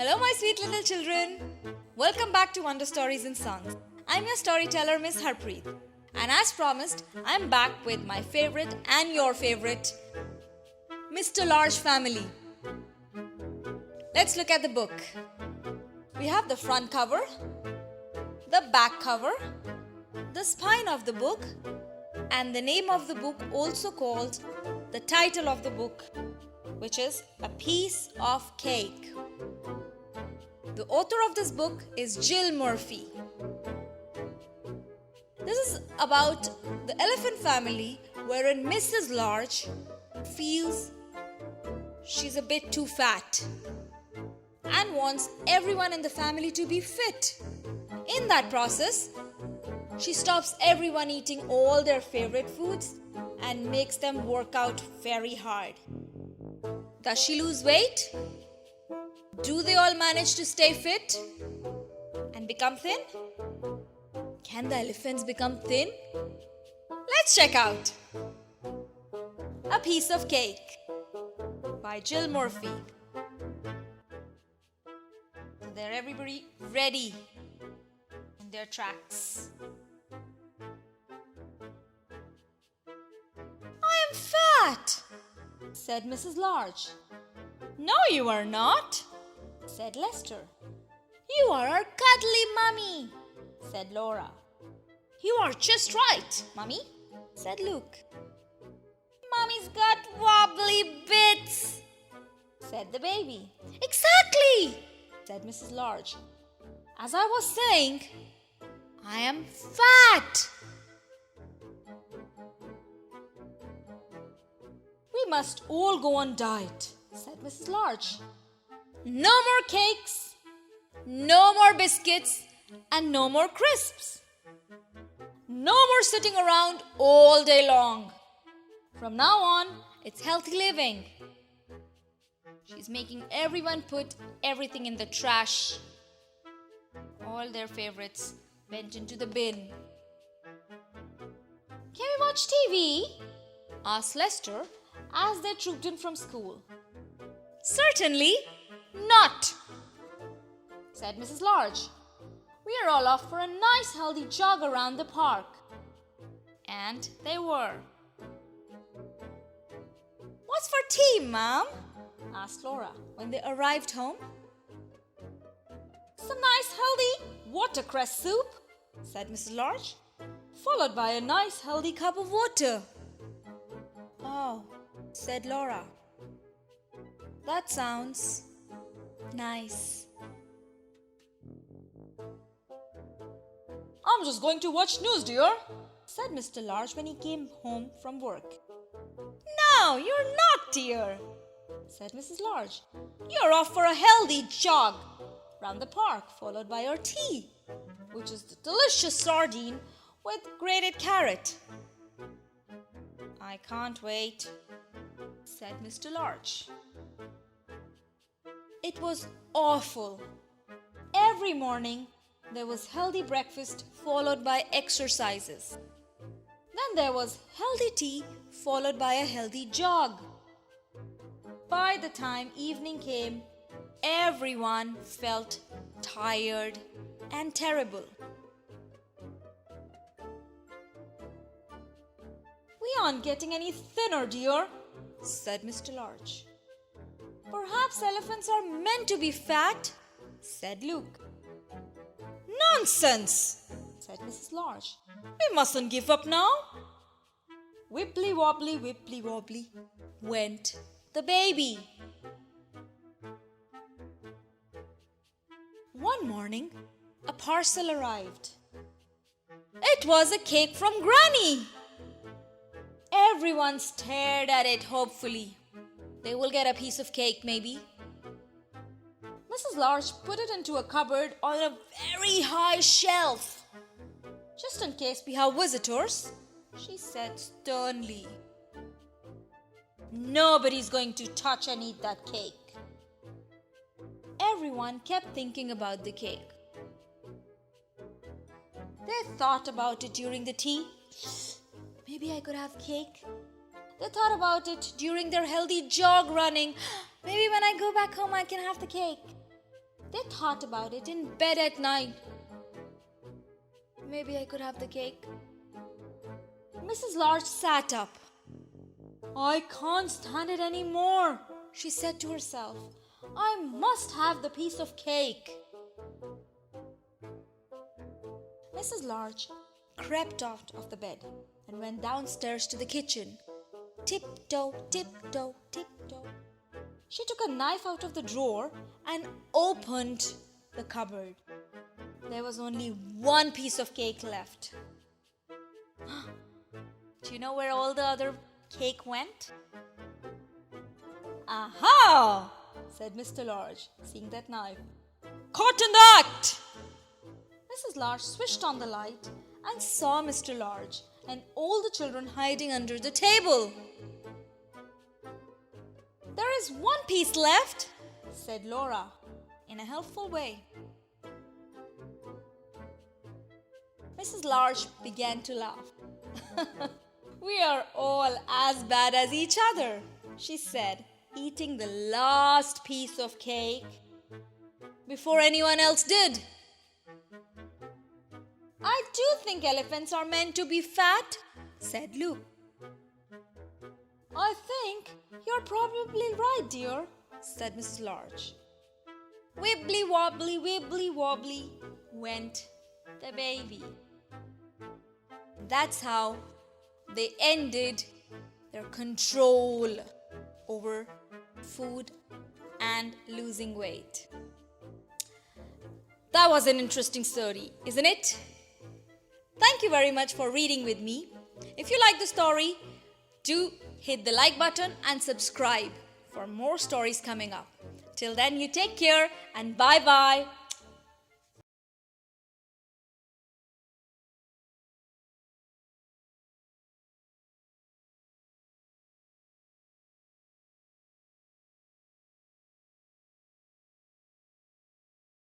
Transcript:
Hello, my sweet little children. Welcome back to Wonder Stories and Songs. I'm your storyteller, Miss Harpreeet. And as promised, I'm back with my favorite and your favorite, Mr. Large Family. Let's look at the book. We have the front cover, the back cover, the spine of the book, and the name of the book also called the title of the book, which is A Piece of Cake. The author of this book is Jill Murphy. This is about the elephant family wherein Mrs. Large feels she's a bit too fat and wants everyone in the family to be fit. In that process, she stops everyone eating all their favorite foods and makes them work out very hard. Does she lose weight? Do they all manage to stay fit and become thin? Can the elephants become thin? Let's check out A Piece of Cake by Jill Murphy. They're everybody ready in their tracks. I am fat, said Mrs. Large. No, you are not, said Lester. You are our cuddly mummy, said Laura. You are just right, Mummy, said Luke. Mummy's got wobbly bits, said the baby. Exactly, said Mrs. Large. As I was saying, I am fat. We must all go on diet, said Mrs. Large. No more cakes, no more biscuits, and no more crisps. No more sitting around all day long. From now on, it's healthy living. She's making everyone put everything in the trash. All their favorites went into the bin. Can we watch TV? Asked Lester as they trooped in from school. Certainly not, said Mrs. Large. We are all off for a nice healthy jog around the park. And they were. What's for tea, Mom? Asked Laura when they arrived home. Some nice healthy watercress soup, said Mrs. Large, followed by a nice healthy cup of water. Oh, said Laura. That sounds nice. I'm just going to watch news, dear, said Mr. Large when he came home from work. No, you're not, dear, said Mrs. Large. You're off for a healthy jog round the park, followed by your tea, which is the delicious sardine with grated carrot. I can't wait, said Mr. Large. It was awful. Every morning, there was healthy breakfast followed by exercises. Then there was healthy tea followed by a healthy jog. By the time evening came, everyone felt tired and terrible. We aren't getting any thinner, dear, said Mr. Large. Perhaps elephants are meant to be fat, said Luke. Nonsense, said Mrs. Large. We mustn't give up now. Wibbly wobbly, went the baby. One morning, a parcel arrived. It was a cake from Granny. Everyone stared at it hopefully. They will get a piece of cake, maybe. Mrs. Large put it into a cupboard on a very high shelf. Just in case we have visitors, she said sternly. Nobody's going to touch and eat that cake. Everyone kept thinking about the cake. They thought about it during the tea. Maybe I could have cake. They thought about it during their healthy jog running. Maybe when I go back home I can have the cake. They thought about it in bed at night. Maybe I could have the cake. Mrs. Large sat up. I can't stand it anymore, she said to herself. I must have the piece of cake. Mrs. Large crept out of the bed and went downstairs to the kitchen. Tiptoe, tiptoe, tiptoe. She took a knife out of the drawer and opened the cupboard. There was only one piece of cake left. Do you know where all the other cake went? Aha! Said Mr. Large, seeing that knife. Caught in the act! Mrs. Large switched on the light and saw Mr. Large and all the children hiding under the table. There is one piece left, said Laura in a helpful way. Mrs. Large began to laugh. We are all as bad as each other, she said, eating the last piece of cake before anyone else did. I do think elephants are meant to be fat, said Luke. I think you're probably right, dear, said Mrs. Large. Wibbly wobbly went the baby. That's how they ended their control over food and losing weight. That was an interesting story, isn't it? Thank you very much for reading with me. If you like the story, do hit the like button and subscribe for more stories coming up. Till then, you take care and bye-bye.